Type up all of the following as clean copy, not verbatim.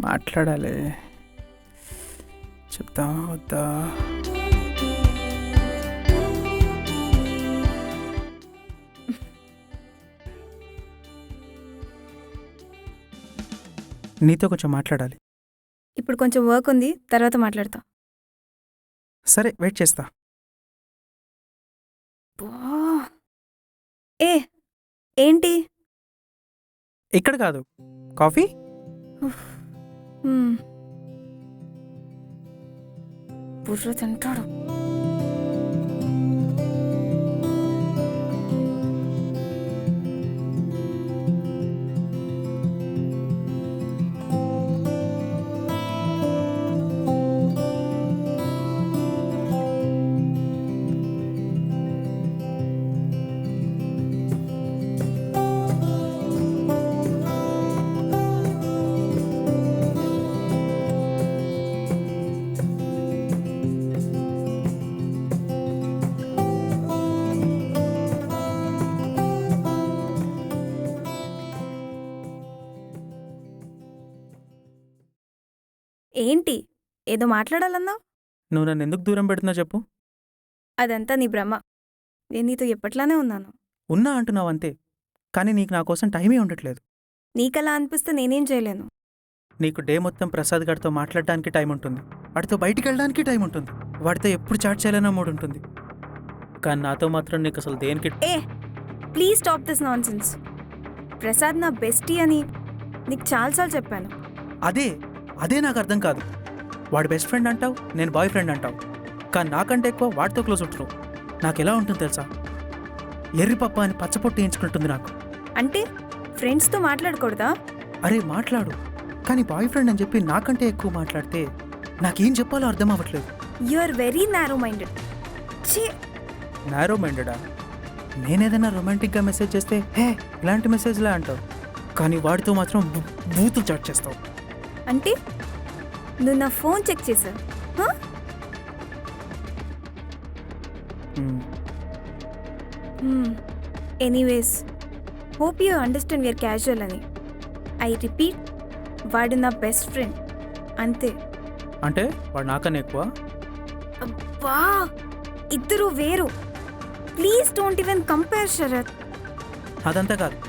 మాట్లాడాలి. చెప్తామా వద్దా? నీతో కొంచెం మాట్లాడాలి. ఇప్పుడు కొంచెం వర్క్ ఉంది, తర్వాత మాట్లాడతా. సరే, వెయిట్ చేస్తా. ఏ ఏంటి? ఇక్కడ కాదు, కాఫీ. బుర్ర తింటాడు. ఏంటి ఏదో మాట్లాడాలన్నావు? నువ్వు నన్ను ఎందుకు దూరం పెడుతున్నావు చెప్పు. అదంతా నీ భ్రమ. నేను నీతో ఎప్పట్లానే ఉన్నాను. ఉన్నా అంటున్నావు అంతే, కానీ నీకు నా కోసం టైమే ఉండట్లేదు. నీకలా అనిపిస్తే నేనేం చేయలేను. నీకు డే మొత్తం ప్రసాద్ గారితో మాట్లాడడానికి టైం ఉంటుంది, వాడితో బయటికి వెళ్ళడానికి టైం ఉంటుంది, వాడితో ఎప్పుడు చాట్ చేయాలన్న మూడు ఉంటుంది. కానీ నాతో మాత్రం నీకు అసలు దేనికి. ఏ please stop this nonsense. Prasad నా బెస్టీ అని నీకు చాలాసార్లు చెప్పాను. అదే అదే నాకు అర్థం కాదు. వాడు బెస్ట్ ఫ్రెండ్ అంటావు, నేను బాయ్ ఫ్రెండ్ అంటావు, కానీ నాకంటే ఎక్కువ వాడితో క్లోజ్ ఉంటున్నావు. నాకు ఎలా ఉంటుంది తెలుసా? ఎర్రి పప్ప అని పచ్చపొట్టు వేయించుకుంటుంది నాకు. అంటే ఫ్రెండ్స్తో మాట్లాడకూడదా? అరే మాట్లాడు, కానీ బాయ్ ఫ్రెండ్ అని చెప్పి నాకంటే ఎక్కువ మాట్లాడితే నాకేం చెప్పాలో అర్థం అవ్వట్లేదు. You are very narrow minded. Narrow మైండెడా? నేనేదైనా రొమాంటిక్గా మెసేజ్ చేస్తే హే ఇలాంటి మెసేజ్లా అంటావు, కానీ వాడితో మాత్రం బూతులు చాట్ చేస్తావు. అంటే నువ్వు నా ఫోన్ చెక్ చేశావు? Anyways, hope you understand we're casual అని. ఐ రిపీట్, వాడు నా బెస్ట్ ఫ్రెండ్ అంతే. అంటే వాడు నాకన్నా ఎక్కువ? అబ్బా, ఇద్దరు వేరు. Please don't even compare Sharath. అదంతా కాదు,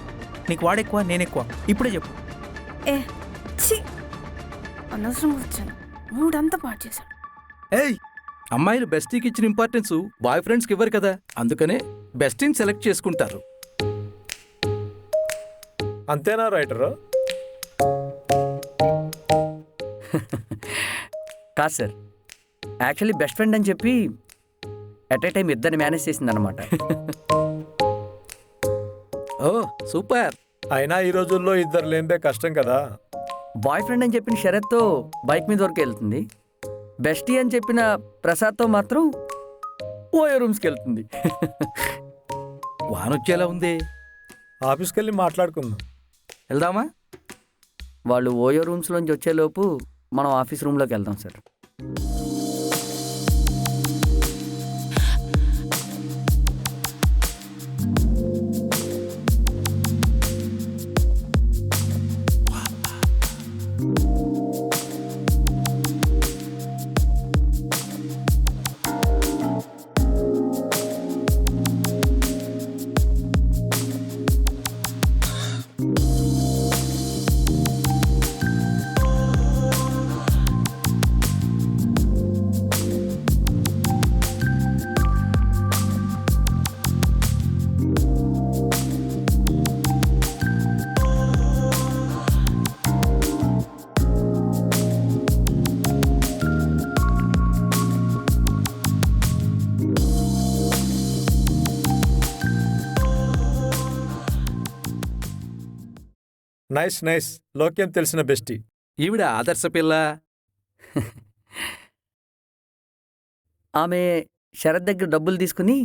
నీకు వాడెక్కువ నేనెక్కువ, ఇప్పుడే చెప్పు. ఏ ఛీ, అనవసరంగా వచ్చాను, మూడంతా పాటు చేశాడు. ఏయ్, అమ్మాయిలు బెస్టీకి ఇచ్చిన ఇంపార్టెన్స్ బాయ్ ఫ్రెండ్స్కి ఇవ్వరు కదా, అందుకనే బెస్టీని సెలెక్ట్ చేసుకుంటారు. అంతేనా రైటరు? కాదు సార్, యాక్చువల్లీ బెస్ట్ ఫ్రెండ్ అని చెప్పి ఎట్ ఏ టైం ఇద్దరిని మేనేజ్ చేసిందనమాట. ఓ సూపర్. అయినా ఈ రోజుల్లో ఇద్దరు లేనిదే కష్టం కదా. బాయ్ ఫ్రెండ్ అని చెప్పిన శరత్తో బైక్ మీద వరకు వెళ్తుంది, బెస్టీ అని చెప్పిన ప్రసాద్తో మాత్రం ఓయో రూమ్స్కి వెళ్తుంది. వానొచ్చేలా ఉంది, ఆఫీస్కి వెళ్ళి మాట్లాడుకుందాం. వెళ్దామా? వాళ్ళు ఓయో రూమ్స్లోంచి వచ్చేలోపు మనం ఆఫీస్ రూమ్లోకి వెళ్దాం సార్. నైస్ నైస్, లోక్యం తెలిసిన బెస్టీ. ఈవిడ ఆదర్శ పిల్ల. ఆమె శరత్ దగ్గర డబ్బులు తీసుకుని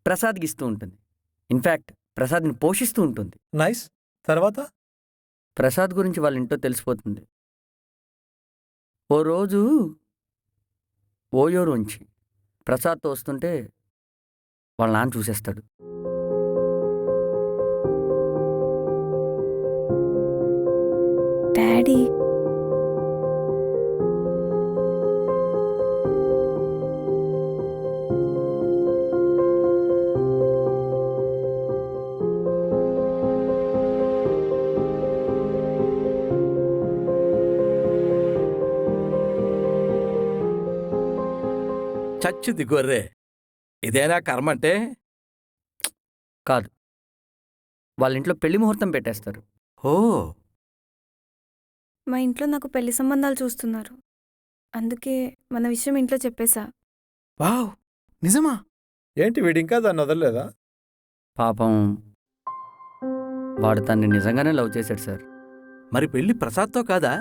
ప్రసాద్కి ఇస్తూ ఉంటుంది. ఇన్ఫ్యాక్ట్ ప్రసాద్ని పోషిస్తూ ఉంటుంది. నైస్. తర్వాత ప్రసాద్ గురించి వాళ్ళ ఇంట్లో తెలిసిపోతుంది. ఓ రోజు ఓయోరోంచి ప్రసాద్తో వస్తుంటే వాళ్ళ నాన్న చూసేస్తాడు. డాడీ చచ్చింది గొర్రె. ఇదేనా కర్మంటే? కాదు, వాళ్ళ ఇంట్లో పెళ్లి ముహూర్తం పెట్టేస్తారు. ఓ, మా ఇంట్లో నాకు పెళ్లి సంబంధాలు చూస్తున్నారు. అందుకే మన విషయం ఇంట్లో చెప్పేశా. వావ్, నిజమా? ఏంటి వీడు ఇంకా దాన్ని వదలలేదా? పాపం వాడు తన్ని నిజంగానే లవ్ చేశాడు సార్. మరి పెళ్లి ప్రసాద్తో కాదా?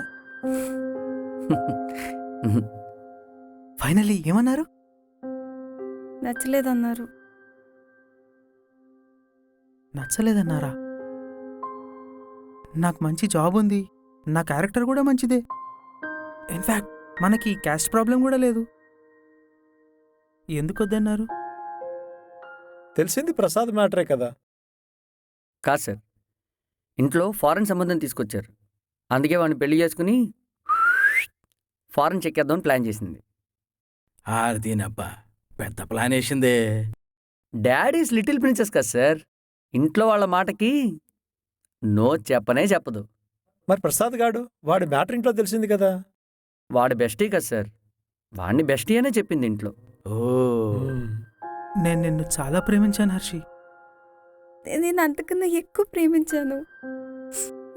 ఫైనలీ ఏమన్నారు? నచ్చలేదన్నారు. నచ్చలేదన్నారా? నాకు మంచి జాబ్ ఉంది, నా క్యారెక్టర్ కూడా మంచిదే. ఇన్ఫ్యాక్ట్ మనకి క్యాస్ట్ ప్రాబ్లం కూడా లేదు. ఎందుకు వద్దన్నారు? తెలిసింది ప్రసాద్ మ్యాటరే కదా. కాదు సార్, ఇంట్లో ఫారెన్ సంబంధం తీసుకొచ్చారు. అందుకే వాడిని పెళ్లి చేసుకుని ఫారెన్ చెక్కేద్దామని ప్లాన్ చేసింది. ఆర్దీనబ్బా, పెద్ద ప్లాన్ వేసిందే. డాడీస్ లిటిల్ ప్రిన్సెస్ కదా సార్, ఇంట్లో వాళ్ళ మాటకి నో చెప్పనే చెప్పదు. మరి ప్రసాద్ గాడు వాడి మ్యాటర్ ఇంట్లో తెలిసింది కదా. వాడు బెస్టీ కదా సార్, వాడిని బెస్టీ అనే చెప్పింది ఇంట్లో. ఓ, నేను నిన్ను చాలా ప్రేమించాను హర్షి. నేను అంతకన్నా ఎక్కువ ప్రేమించాను.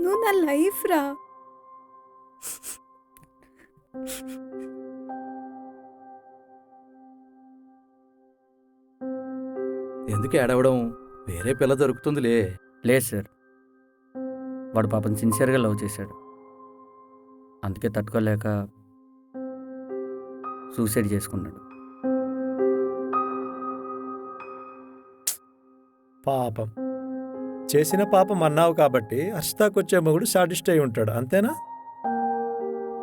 నువ్వు నా లైఫ్ రా. ఎందుకు ఏడవడం? వేరే పిల్ల దొరుకుతుందిలే. లేదు సార్, వాడు పాపం సిన్సియర్గా లవ్ చేశాడు. అందుకే తట్టుకోలేక సూసైడ్ చేసుకున్నాడు. పాపం, చేసిన పాపం అన్నావు కాబట్టి హర్షితాకొచ్చే మొగుడు సాటిస్ట్ అయి ఉంటాడు, అంతేనా?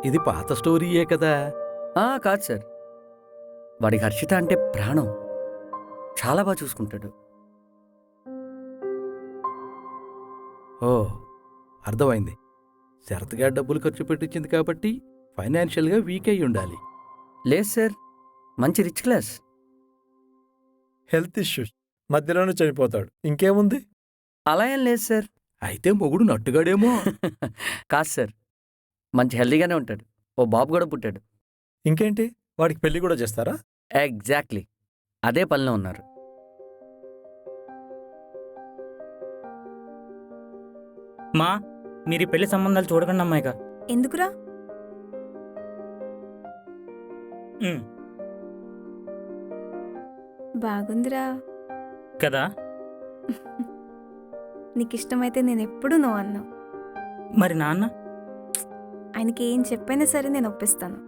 ఇది పాత స్టోరీయే కదా. కాదు సార్, వాడికి హర్షిత అంటే ప్రాణం. చాలా బాగా చూసుకుంటాడు. ఓ, అర్థమైంది. శరత్గా డబ్బులు ఖర్చు పెట్టించింది కాబట్టి ఫైనాన్షియల్గా వీక్ అయి ఉండాలి. లేదు సార్, మంచి రిచ్ క్లాస్. హెల్త్ ఇష్యూస్, మధ్యలోనే చనిపోతాడు, ఇంకేముంది? అలా ఏం లేదు సార్. అయితే మొగుడు నట్టుగాడేమో. కాదు సార్, మంచి హెల్దీగానే ఉంటాడు. ఓ బాబు కూడా పుట్టాడు. ఇంకేంటి, వాడికి పెళ్లి కూడా చేస్తారా? ఎగ్జాక్ట్లీ, అదే పనిలో ఉన్నారు. మా మీరు ఈ పెళ్లి సంబంధాలు చూడకండి అమ్మాయిగా. ఎందుకురా? బాగుందిరా కదా. నీకిష్టమైతే నేను ఎప్పుడు నో అన్నా. మరి నాన్న? ఆయనకి ఏం చెప్పైనా సరే నేను ఒప్పిస్తాను.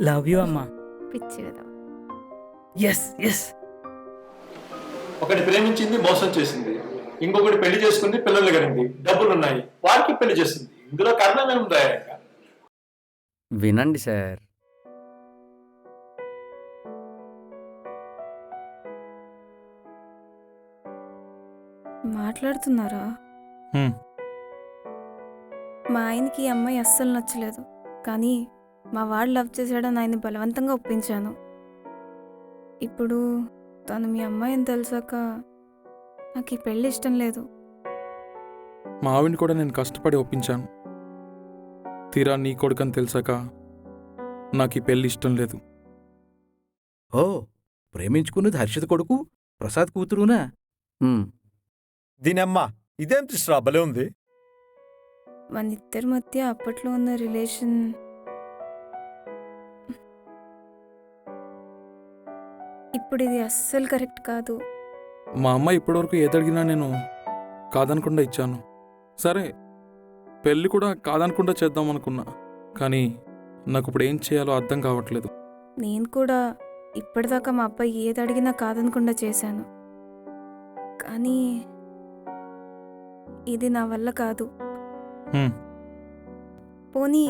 లవ్ యూ అమ్మా. పిచ్చి కదా. Yes yes. ఒకటి ప్రేమించింది, మోసం చేసింది. ఇంకొకటి పెళ్లి చేసుకుంది, పిల్లలు కలిగింది, డబ్బులున్నాయి, వారికి పెళ్లి చేసింది. ఇందులో కారణం ఏముందా? వినండి సార్, మాట్లాడుతున్నారా? మా ఆయనకి ఈ అమ్మాయి అస్సలు నచ్చలేదు, కానీ మా వాడు లవ్ చేశాడని ఆయన్ని బలవంతంగా ఒప్పించాను. ఇప్పుడు తను మీ అమ్మాయి అని తెలిసాక నాకు ఈ పెళ్ళి ఇష్టం లేదు. మా ఆవిని కూడా నేను కష్టపడి ఒప్పించాను. తీరా నీ కొడుకని తెలిసాక నాకు ఈ పెళ్ళి ఇష్టం లేదు. ఓ, ప్రేమించుకున్నది హర్షిత కొడుకు ప్రసాద్ కూతురునా? దీనమ్మా, ఇదేం తిష్రా భలే ఉంది. మన ఇద్దరి మధ్య అప్పట్లో ఉన్న రిలేషన్ ఇప్పుడు ఇది అస్సలు కరెక్ట్ కాదు. మా అమ్మ ఇప్పటివరకు ఏదడిగినా నేను కాదనకుండా ఇచ్చాను. సరే, పెళ్ళి కూడా కాదనకుండా చేద్దాం అనుకున్నా, కానీ నాకు ఇప్పుడు ఏం చేయాలో అర్థం కావట్లేదు. నేను కూడా ఇప్పటిదాకా మా అబ్బాయి ఏది అడిగినా కాదనకుండా చేశాను, కానీ ఇది నా వల్ల కాదు. హ్మ్. పోనీ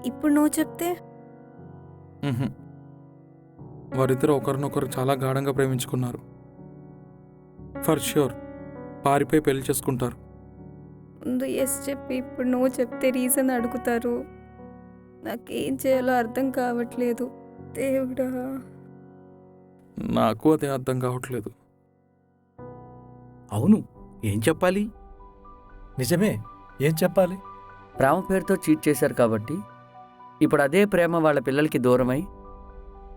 ఇప్పుడు నువ్వు చెప్తే? మ్హూ. వారిద్దరూ ఒకరినొకరు చాలా గాఢంగా ప్రేమించుకున్నారు. ఫర్ ష్యూర్ పారిపోయి పెళ్లి చేసుకుంటారు. ముందు ఎస్ చెప్పి ఇప్పుడు నువ్వు చెప్తే రీజన్ అడుగుతారు. నాకేం చేయాలో అర్థం కావట్లేదు దేవుడా. నాకు అదే అర్థం కావట్లేదు. అవును, ఏం చెప్పాలి? నిజమే, ఏం చెప్పాలి? ప్రేమ పేరుతో చీట్ చేశారు కాబట్టి ఇప్పుడు అదే ప్రేమ వాళ్ళ పిల్లలకి దూరమై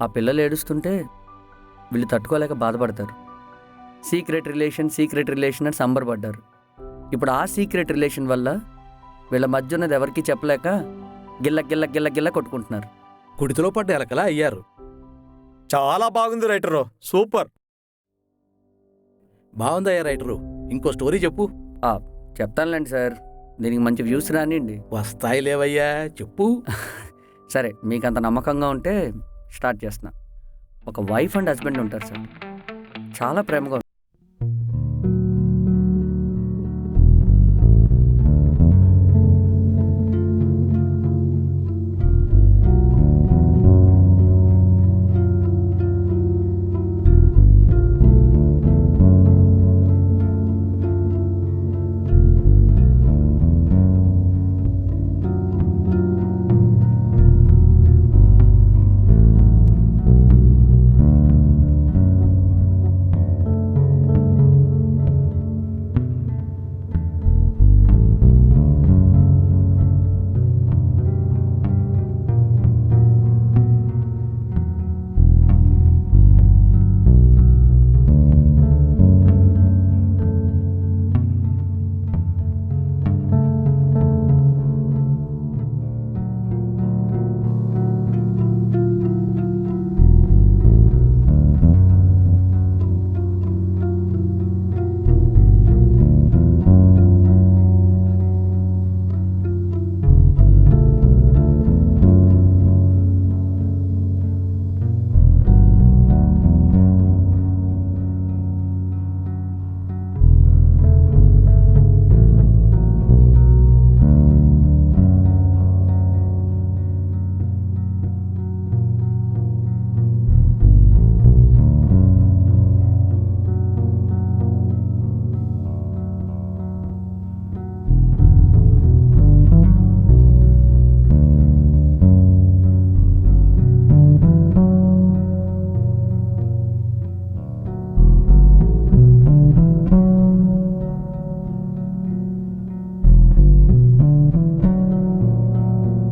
ఆ పిల్లలు ఏడుస్తుంటే వీళ్ళు తట్టుకోలేక బాధపడతారు. సీక్రెట్ రిలేషన్ అని సంబరపడ్డారు. ఇప్పుడు ఆ సీక్రెట్ రిలేషన్ వల్ల వీళ్ళ మధ్య ఉన్నది ఎవరికీ చెప్పలేక గిల్ల గిల్ల గిల్ల గిల్ల కొట్టుకుంటున్నారు. కుడితిలో పడ్డ ఎలకలా అయ్యారు. చాలా బాగుంది రైటరు, సూపర్. బాగుందయ్యా రైటరు, ఇంకో స్టోరీ చెప్పు. చెప్తానులేండి సార్, దీనికి మంచి వ్యూస్ రానియండి. వస్తాయి లేవయ్యా, చెప్పు. సరే, మీకు అంత నమ్మకంగా ఉంటే స్టార్ట్ చేస్తున్నా. ఒక వైఫ్ అండ్ హస్బెండ్ ఉంటారు సార్, చాలా ప్రేమగా